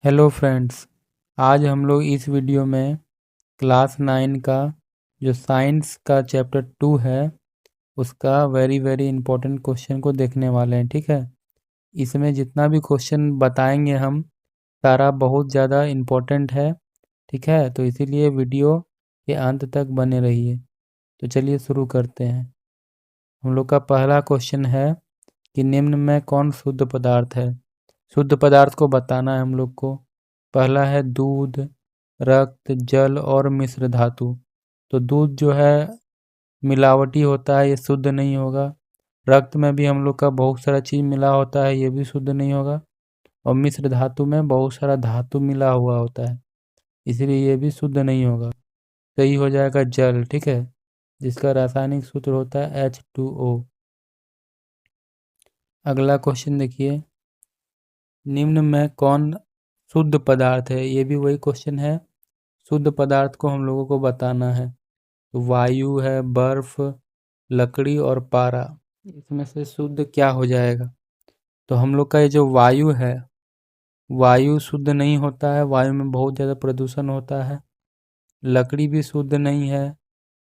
Hello friends, आज हम लोग इस वीडियो में क्लास 9 का जो साइंस का चैप्टर 2 है उसका वेरी वेरी इंपॉर्टेंट क्वेश्चन को देखने वाले हैं। ठीक है, इसमें जितना भी क्वेश्चन बताएंगे हम सारा बहुत ज़्यादा इम्पोर्टेंट है। ठीक है, तो इसीलिए वीडियो के अंत तक बने रहिए। तो चलिए शुरू करते हैं। हम लोग का पहला क्वेश्चन है कि निम्न में कौन शुद्ध पदार्थ है। शुद्ध पदार्थ को बताना है हम लोग को। पहला है दूध, रक्त, जल और मिश्र धातु। तो दूध जो है मिलावटी होता है, ये शुद्ध नहीं होगा। रक्त में भी हम लोग का बहुत सारा चीज़ मिला होता है, ये भी शुद्ध नहीं होगा। और मिश्र धातु में बहुत सारा धातु मिला हुआ होता है, इसलिए ये भी शुद्ध नहीं होगा। सही हो जाएगा जल। ठीक है, जिसका रासायनिक सूत्र होता है H2O। अगला क्वेश्चन देखिए, निम्न में कौन शुद्ध पदार्थ है। ये भी वही क्वेश्चन है, शुद्ध पदार्थ को हम लोगों को बताना है। तो वायु है, बर्फ, लकड़ी और पारा, इसमें से शुद्ध क्या हो जाएगा। तो हम लोग का ये जो वायु है, वायु शुद्ध नहीं होता है, वायु में बहुत ज़्यादा प्रदूषण होता है। लकड़ी भी शुद्ध नहीं है,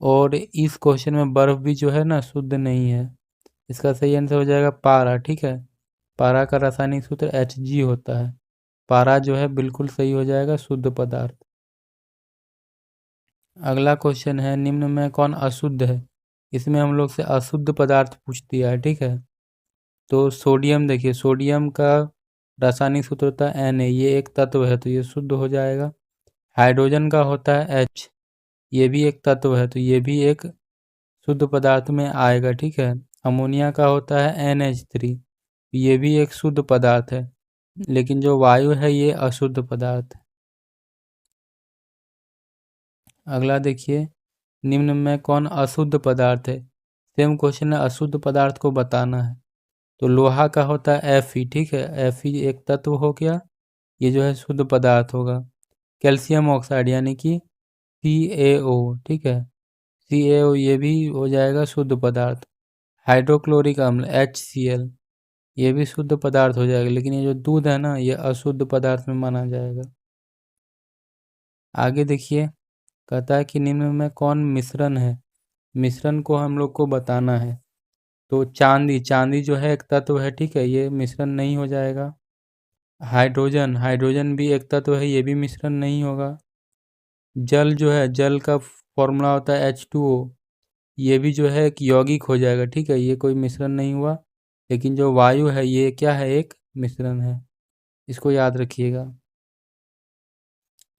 और इस क्वेश्चन में बर्फ भी जो है ना शुद्ध नहीं है। इसका सही आंसर हो जाएगा पारा। ठीक है, पारा का रासायनिक सूत्र Hg होता है। पारा जो है बिल्कुल सही हो जाएगा, शुद्ध पदार्थ। अगला क्वेश्चन है, निम्न में कौन अशुद्ध है। इसमें हम लोग से अशुद्ध पदार्थ पूछ दिया है। ठीक है, तो सोडियम देखिए, सोडियम का रासायनिक सूत्र होता है Na, ये एक तत्व है तो ये शुद्ध हो जाएगा। हाइड्रोजन का होता है H, ये भी एक तत्व है तो ये भी एक शुद्ध पदार्थ में आएगा। ठीक है, अमोनिया का होता है NH3, ये भी एक शुद्ध पदार्थ है, लेकिन जो वायु है ये अशुद्ध पदार्थ है। अगला देखिए, निम्न में कौन अशुद्ध पदार्थ है। सेम क्वेश्चन है, अशुद्ध पदार्थ को बताना है। तो लोहा का होता है Fe। ठीक है, Fe एक तत्व हो गया, ये जो है शुद्ध पदार्थ होगा। कैल्शियम ऑक्साइड यानी कि CaO। ठीक है, CaO ये भी हो जाएगा शुद्ध पदार्थ। हाइड्रोक्लोरिक अम्ल HCl, ये भी शुद्ध पदार्थ हो जाएगा, लेकिन ये जो दूध है ना ये अशुद्ध पदार्थ में माना जाएगा। आगे देखिए, कहता है कि निम्न में कौन मिश्रण है। मिश्रण को हम लोग को बताना है। तो चांदी, चांदी जो है एक तत्व है। ठीक है, ये मिश्रण नहीं हो जाएगा। हाइड्रोजन, हाइड्रोजन भी एक तत्व है, ये भी मिश्रण नहीं होगा। जल जो है, जल का फॉर्मूला होता है H2O, ये भी जो है एक यौगिक हो जाएगा। ठीक है, ये कोई मिश्रण नहीं हुआ। लेकिन जो वायु है ये क्या है, एक मिश्रण है, इसको याद रखिएगा।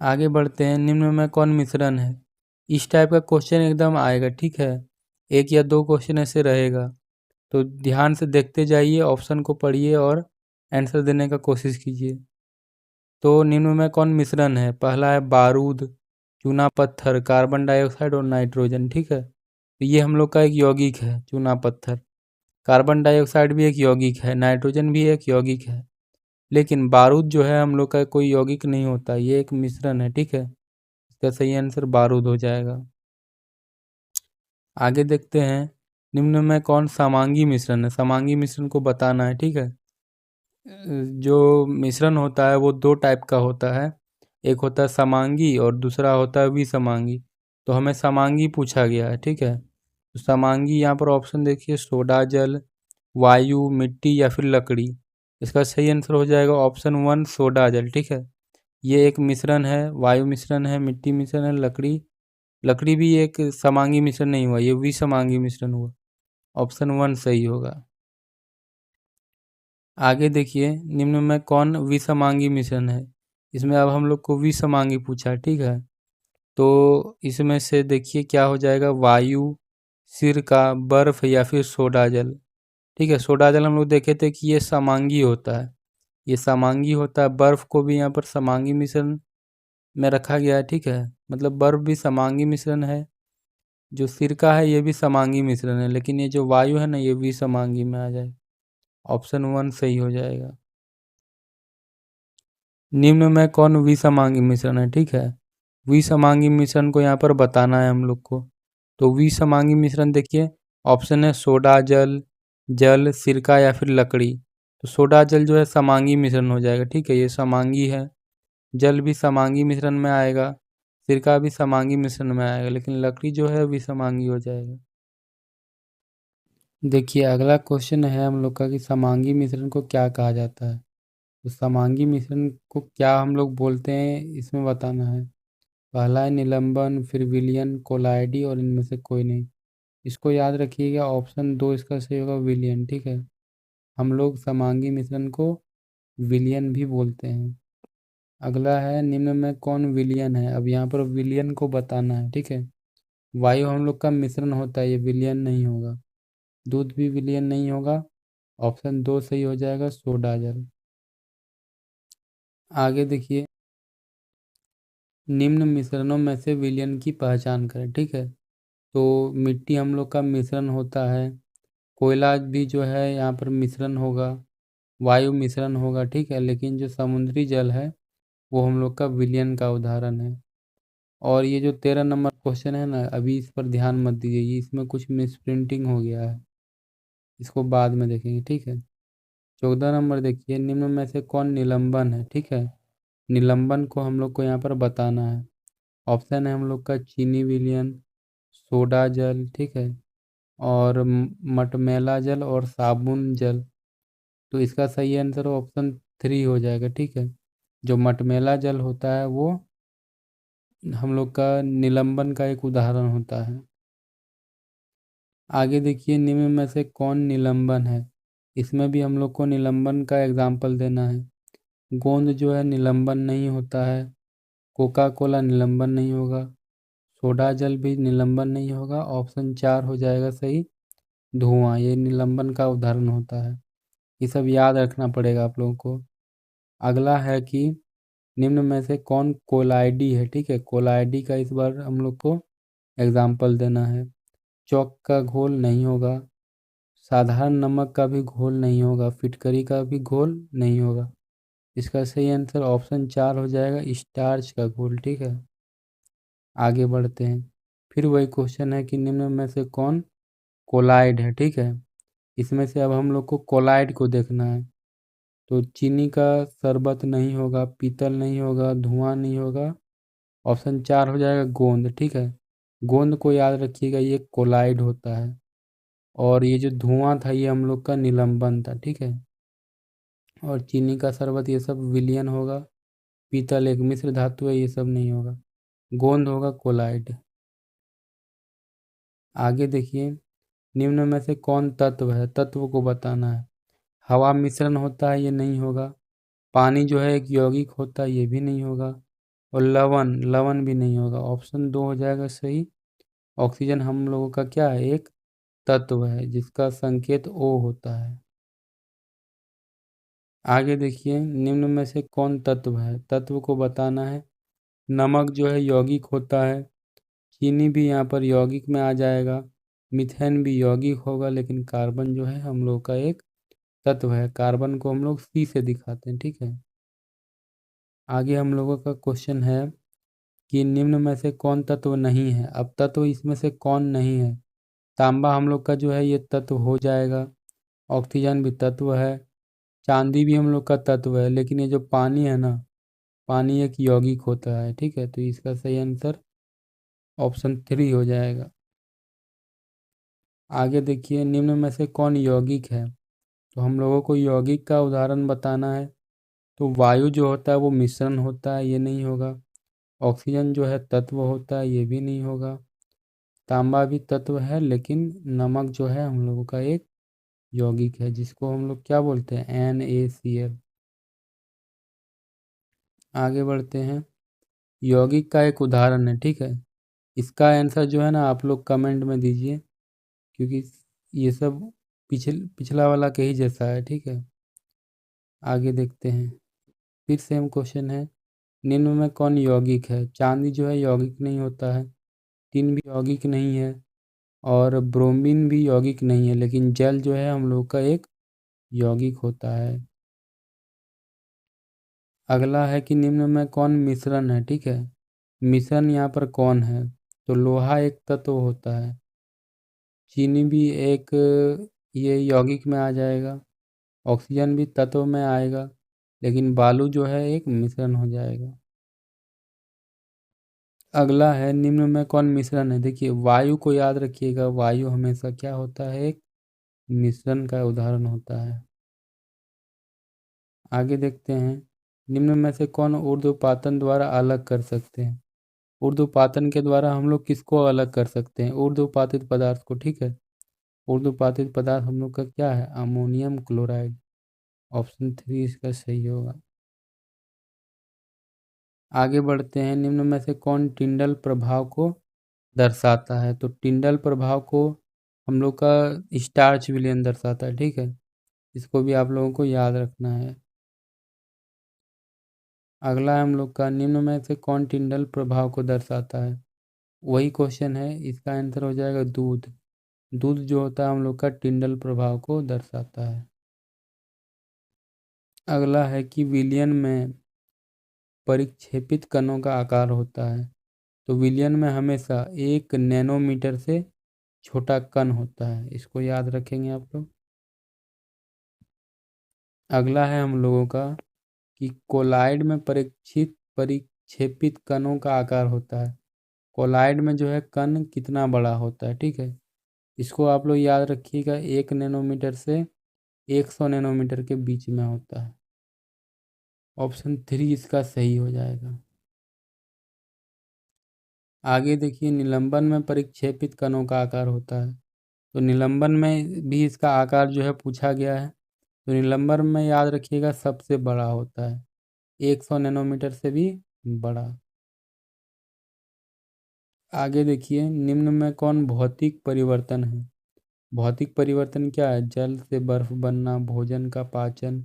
आगे बढ़ते हैं, निम्न में कौन मिश्रण है। इस टाइप का क्वेश्चन एकदम आएगा। ठीक है, एक या दो क्वेश्चन ऐसे रहेगा, तो ध्यान से देखते जाइए, ऑप्शन को पढ़िए और आंसर देने का कोशिश कीजिए। तो निम्न में कौन मिश्रण है। पहला है बारूद, चूना पत्थर, कार्बन डाइऑक्साइड और नाइट्रोजन। ठीक है, तो ये हम लोग का एक यौगिक है चूना पत्थर। कार्बन डाइऑक्साइड भी एक यौगिक है, नाइट्रोजन भी एक यौगिक है, लेकिन बारूद जो है हम लोग का कोई यौगिक नहीं होता, ये एक मिश्रण है। ठीक है, इसका सही आंसर बारूद हो जाएगा। आगे देखते हैं, निम्न में कौन समांगी मिश्रण है। समांगी मिश्रण को बताना है। ठीक है, जो मिश्रण होता है वो दो टाइप का होता है, एक होता है समांगी और दूसरा होता है विसमांगी। तो हमें समांगी पूछा गया है। ठीक है, तो समांगी यहाँ पर ऑप्शन देखिए, सोडा जल, वायु, मिट्टी या फिर लकड़ी। इसका सही आंसर हो जाएगा ऑप्शन 1 सोडा जल। ठीक है, ये एक मिश्रण है, वायु मिश्रण है, मिट्टी मिश्रण है, लकड़ी, लकड़ी भी एक समांगी मिश्रण नहीं हुआ, ये विसमांगी मिश्रण हुआ। ऑप्शन 1 सही होगा। आगे देखिए, निम्न में कौन विसमांगी मिश्रण है। इसमें अब हम लोग को विसमांगी पूछा है। ठीक है, तो इसमें से देखिए क्या हो जाएगा, वायु, सिरका, बर्फ या फिर सोडा जल। ठीक है, सोडा जल हम लोग देखे थे कि ये समांगी होता है, ये समांगी होता है। बर्फ को भी यहाँ पर समांगी मिश्रण में रखा गया है। ठीक है, मतलब बर्फ भी समांगी मिश्रण है। जो सिरका है ये भी समांगी मिश्रण है, लेकिन ये जो वायु है ना ये विसमांगी में आ जाए। ऑप्शन 1 सही हो जाएगा। निम्न में कौन विसमांगी मिश्रण है। ठीक है, विसमांगी मिश्रण को यहाँ पर बताना है हम लोग को। तो विसमांगी मिश्रण देखिए, ऑप्शन है सोडा जल, जल, सिरका या फिर लकड़ी। तो सोडा जल जो है समांगी मिश्रण हो जाएगा। ठीक है, ये समांगी है। जल भी समांगी मिश्रण में आएगा, सिरका भी समांगी मिश्रण में आएगा, लेकिन लकड़ी जो है विसमांगी हो जाएगा। देखिए अगला क्वेश्चन है हम लोग का कि समांगी मिश्रण को क्या कहा जाता है। तो समांगी मिश्रण को क्या हम लोग बोलते हैं इसमें बताना है। पहला है निलंबन, फिर विलयन, कोलाइडी और इनमें से कोई नहीं। इसको याद रखिएगा, ऑप्शन 2 इसका सही होगा, विलयन। ठीक है, हम लोग समांगी मिश्रण को विलयन भी बोलते हैं। अगला है निम्न में कौन विलयन है। अब यहाँ पर विलयन को बताना है। ठीक है, वायु हम लोग का मिश्रण होता है, ये विलयन नहीं होगा। दूध भी विलयन नहीं होगा। ऑप्शन 2 सही हो जाएगा, सोडा जल। आगे देखिए, निम्न मिश्रणों में से विलयन की पहचान करें। ठीक है, तो मिट्टी हम लोग का मिश्रण होता है, कोयला भी जो है यहाँ पर मिश्रण होगा, वायु मिश्रण होगा। ठीक है, लेकिन जो समुद्री जल है वो हम लोग का विलयन का उदाहरण है। और ये जो 13 नंबर क्वेश्चन है ना, अभी इस पर ध्यान मत दीजिए, ये इसमें कुछ मिसप्रिंटिंग हो गया है, इसको बाद में देखेंगे। ठीक है, 14 नंबर देखिए, निम्न में से कौन निलंबन है। ठीक है, निलंबन को हम लोग को यहाँ पर बताना है। ऑप्शन है हम लोग का चीनी विलयन, सोडा जल, ठीक है, और मटमैला जल और साबुन जल। तो इसका सही आंसर ऑप्शन 3 हो जाएगा। ठीक है, जो मटमैला जल होता है वो हम लोग का निलंबन का एक उदाहरण होता है। आगे देखिए, निम्न में से कौन निलंबन है। इसमें भी हम लोग को निलंबन का एग्जाम्पल देना है। गोंद जो है निलंबन नहीं होता है, कोका कोला निलंबन नहीं होगा, सोडा जल भी निलंबन नहीं होगा। ऑप्शन 4 हो जाएगा सही, धुआं, ये निलंबन का उदाहरण होता है। ये सब याद रखना पड़ेगा आप लोगों को। अगला है कि निम्न में से कौन कोलाइडी है। ठीक है, कोलाइडी का इस बार हम लोग को एग्जाम्पल देना है। चौक का घोल नहीं होगा, साधारण नमक का भी घोल नहीं होगा, फिटकरी का भी घोल नहीं होगा। इसका सही आंसर ऑप्शन 4 हो जाएगा, स्टार्च का घोल। ठीक है, आगे बढ़ते हैं। फिर वही क्वेश्चन है कि निम्न में से कौन कोलाइड है। ठीक है, इसमें से अब हम लोग को कोलाइड को देखना है। तो चीनी का शरबत नहीं होगा, पीतल नहीं होगा, धुआं नहीं होगा। ऑप्शन 4 हो जाएगा गोंद। ठीक है, गोंद को याद रखिएगा, ये कोलाइड होता है। और ये जो धुआं था ये हम लोग का निलंबन था। ठीक है, और चीनी का शरबत ये सब विलयन होगा, पीतल एक मिश्र धातु है, ये सब नहीं होगा। गोंद होगा कोलाइड। आगे देखिए, निम्न में से कौन तत्व है, तत्व को बताना है। हवा मिश्रण होता है, ये नहीं होगा। पानी जो है एक यौगिक होता है, ये भी नहीं होगा। और लवण, लवण भी नहीं होगा। ऑप्शन 2 हो जाएगा सही, ऑक्सीजन हम लोगों का क्या है, एक तत्व है जिसका संकेत O होता है। आगे देखिए, निम्न में से कौन तत्व है, तत्व को बताना है। नमक जो है यौगिक होता है, चीनी भी यहाँ पर यौगिक में आ जाएगा, मिथेन भी यौगिक होगा, लेकिन कार्बन जो है हम लोग का एक तत्व है। कार्बन को हम लोग C से दिखाते हैं। ठीक है, आगे हम लोगों का क्वेश्चन है कि निम्न में से कौन तत्व नहीं है। अब तत्व इसमें से कौन नहीं है। तांबा हम लोग का जो है ये तत्व हो जाएगा, ऑक्सीजन भी तत्व है, चांदी भी हम लोग का तत्व है, लेकिन ये जो पानी है ना, पानी एक यौगिक होता है। ठीक है, तो इसका सही आंसर ऑप्शन 3 हो जाएगा। आगे देखिए, निम्न में से कौन यौगिक है। तो हम लोगों को यौगिक का उदाहरण बताना है। तो वायु जो होता है वो मिश्रण होता है, ये नहीं होगा। ऑक्सीजन जो है तत्व होता है, ये भी नहीं होगा। तांबा भी तत्व है, लेकिन नमक जो है हम लोगों का एक यौगिक है, जिसको हम लोग क्या बोलते हैं, NaCl। आगे बढ़ते हैं, यौगिक का एक उदाहरण है। ठीक है, इसका आंसर जो है ना आप लोग कमेंट में दीजिए, क्योंकि ये सब पिछला वाला के ही जैसा है। ठीक है, आगे देखते हैं। फिर सेम क्वेश्चन है, निम्न में कौन यौगिक है। चांदी जो है यौगिक नहीं होता है, टिन भी यौगिक नहीं है, और ब्रोमीन भी यौगिक नहीं है, लेकिन जल जो है हम लोग का एक यौगिक होता है। अगला है कि निम्न में कौन मिश्रण है। ठीक है, मिश्रण यहाँ पर कौन है। तो लोहा एक तत्व होता है, चीनी भी एक ये यौगिक में आ जाएगा, ऑक्सीजन भी तत्व में आएगा, लेकिन बालू जो है एक मिश्रण हो जाएगा। अगला है निम्न में कौन मिश्रण है। देखिए वायु को याद रखिएगा, वायु हमेशा क्या होता है, एक मिश्रण का उदाहरण होता है। आगे देखते हैं, निम्न में से कौन ऊर्ध्वपातन द्वारा अलग कर सकते हैं। ऊर्ध्वपातन के द्वारा हम लोग किसको अलग कर सकते हैं, ऊर्ध्वपातित पदार्थ को। ठीक है, ऊर्ध्वपातित पदार्थ हम लोग का क्या है, अमोनियम क्लोराइड। ऑप्शन 3 इसका सही होगा। आगे बढ़ते हैं, निम्न में से कौन टिंडल प्रभाव को दर्शाता है। तो टिंडल प्रभाव को हम लोग का स्टार्च विलयन दर्शाता है। ठीक है, इसको भी आप लोगों को याद रखना है। अगला है हम लोग का, निम्न में से कौन टिंडल प्रभाव को दर्शाता है। वही क्वेश्चन है, इसका आंसर हो जाएगा दूध। दूध जो होता है हम लोग का टिंडल प्रभाव को दर्शाता है। अगला है कि विलयन में परिक्षेपित कणों का आकार होता है। तो विलयन में हमेशा 1 नैनोमीटर से छोटा कण होता है, इसको याद रखेंगे आप लोग। अगला है हम लोगों का कि कोलाइड में परिक्षेपित कणों का आकार होता है। कोलाइड में जो है कण कितना बड़ा होता है। ठीक है, इसको आप लोग याद रखिएगा, 1 नैनोमीटर से 100 नैनोमीटर के बीच में होता है। ऑप्शन 3 इसका सही हो जाएगा। आगे देखिए, निलंबन में परिक्षेपित कणों का आकार होता है। तो निलंबन में भी इसका आकार जो है पूछा गया है। तो निलंबन में याद रखिएगा सबसे बड़ा होता है, 100 नैनोमीटर से भी बड़ा। आगे देखिए, निम्न में कौन भौतिक परिवर्तन है। भौतिक परिवर्तन क्या है, जल से बर्फ बनना, भोजन का पाचन,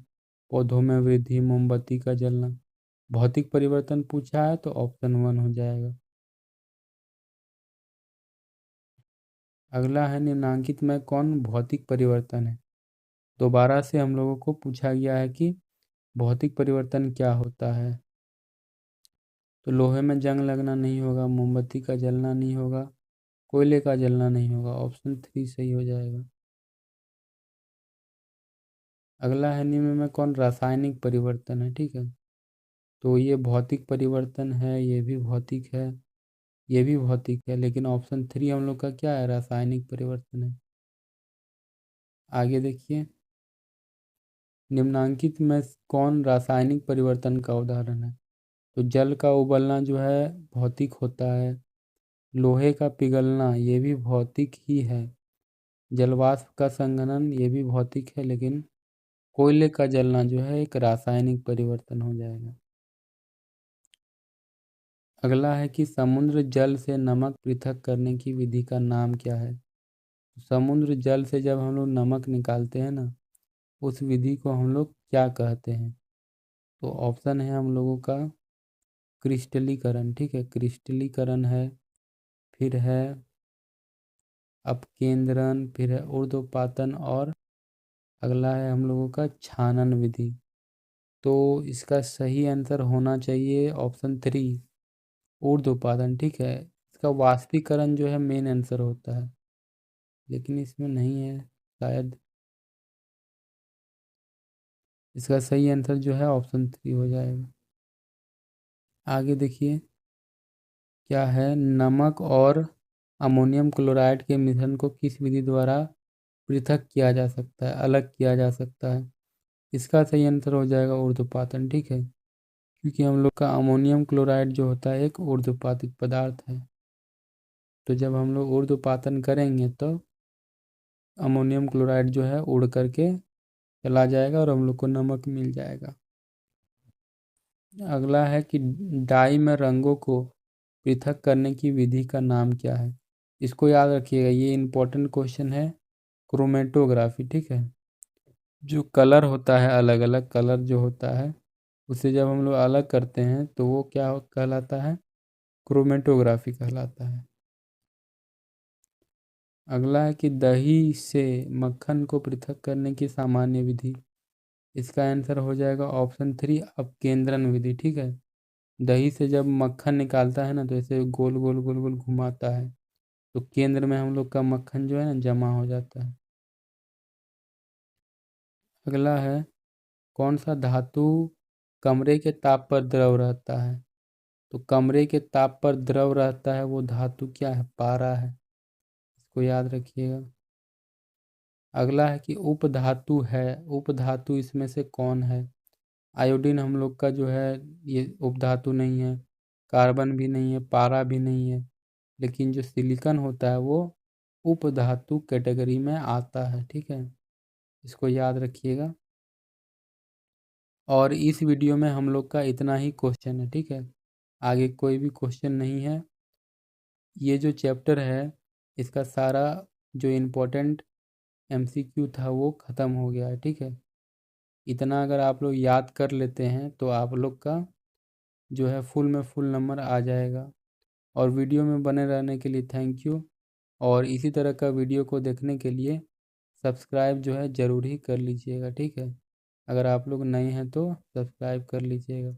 पौधों में वृद्धि, मोमबत्ती का जलना। भौतिक परिवर्तन पूछा है तो ऑप्शन 1 हो जाएगा। अगला है, निम्नांकित में कौन भौतिक परिवर्तन है। दोबारा से हम लोगों को पूछा गया है कि भौतिक परिवर्तन क्या होता है। तो लोहे में जंग लगना नहीं होगा, मोमबत्ती का जलना नहीं होगा, कोयले का जलना नहीं होगा। ऑप्शन 3 सही हो जाएगा। अगला है, निम्न में कौन रासायनिक परिवर्तन है। ठीक है, तो ये भौतिक परिवर्तन है, ये भी भौतिक है, ये भी भौतिक है, लेकिन ऑप्शन 3 हम लोग का क्या है, रासायनिक परिवर्तन है। आगे देखिए, निम्नांकित में कौन रासायनिक परिवर्तन का उदाहरण है। तो जल का उबलना जो है भौतिक होता है, लोहे का पिघलना ये भी भौतिक ही है, जलवाष्प का संघनन ये भी भौतिक है, लेकिन कोयले का जलना जो है एक रासायनिक परिवर्तन हो जाएगा। अगला है कि समुद्र जल से नमक पृथक करने की विधि का नाम क्या है। समुद्र जल से जब हम लोग नमक निकालते हैं ना, उस विधि को हम लोग क्या कहते हैं। तो ऑप्शन है हम लोगों का क्रिस्टलीकरण। ठीक है, क्रिस्टलीकरण है, फिर है अपकेंद्रण, फिर है ऊर्ध्वपातन, और अगला है हम लोगों का छानन विधि। तो इसका सही आंसर होना चाहिए ऑप्शन 3, ऊर्ध्वपातन। ठीक है, इसका वाष्पीकरण जो है मेन आंसर होता है, लेकिन इसमें नहीं है शायद। इसका सही आंसर जो है ऑप्शन 3 हो जाएगा। आगे देखिए, क्या है, नमक और अमोनियम क्लोराइड के मिश्रण को किस विधि द्वारा पृथक किया जा सकता है, अलग किया जा सकता है। इसका सही आंसर हो जाएगा ऊर्ध्वपातन। ठीक है, क्योंकि हम लोग का अमोनियम क्लोराइड जो होता है एक ऊर्ध्वपातित पदार्थ है। तो जब हम लोग ऊर्ध्वपातन करेंगे तो अमोनियम क्लोराइड जो है उड़ करके चला जाएगा और हम लोग को नमक मिल जाएगा। अगला है कि डाई में रंगों को पृथक करने की विधि का नाम क्या है। इसको याद रखिएगा, ये इम्पोर्टेंट क्वेश्चन है, क्रोमेटोग्राफी। ठीक है, जो कलर होता है, अलग अलग कलर जो होता है, उसे जब हम लोग अलग करते हैं तो वो क्या कहलाता है, क्रोमेटोग्राफी कहलाता है। अगला है कि दही से मक्खन को पृथक करने की सामान्य विधि। इसका आंसर हो जाएगा ऑप्शन 3, अपकेंद्रण विधि। ठीक है, दही से जब मक्खन निकालता है ना, तो ऐसे गोल गोल गोल गोल घुमाता है, तो केंद्र में हम लोग का मक्खन जो है ना जमा हो जाता है। अगला है, कौन सा धातु कमरे के ताप पर द्रव रहता है, तो कमरे के ताप पर द्रव रहता है वो धातु क्या है? पारा है, इसको याद रखिएगा। अगला है कि उपधातु है, उपधातु इसमें से कौन है? आयोडीन हम लोग का जो है ये उपधातु नहीं है, कार्बन भी नहीं है, पारा भी नहीं है, लेकिन जो सिलिकॉन होता है वो उपधातु कैटेगरी में आता है। ठीक है, इसको याद रखिएगा। और इस वीडियो में हम लोग का इतना ही क्वेश्चन है। ठीक है, आगे कोई भी क्वेश्चन नहीं है। ये जो चैप्टर है इसका सारा जो इम्पोर्टेंट एमसीक्यू था वो ख़त्म हो गया है। ठीक है, इतना अगर आप लोग याद कर लेते हैं तो आप लोग का जो है फुल में फुल नंबर आ जाएगा। और वीडियो में बने रहने के लिए थैंक यू। और इसी तरह का वीडियो को देखने के लिए सब्सक्राइब जो है ज़रूर ही कर लीजिएगा। ठीक है, अगर आप लोग नए हैं तो सब्सक्राइब कर लीजिएगा।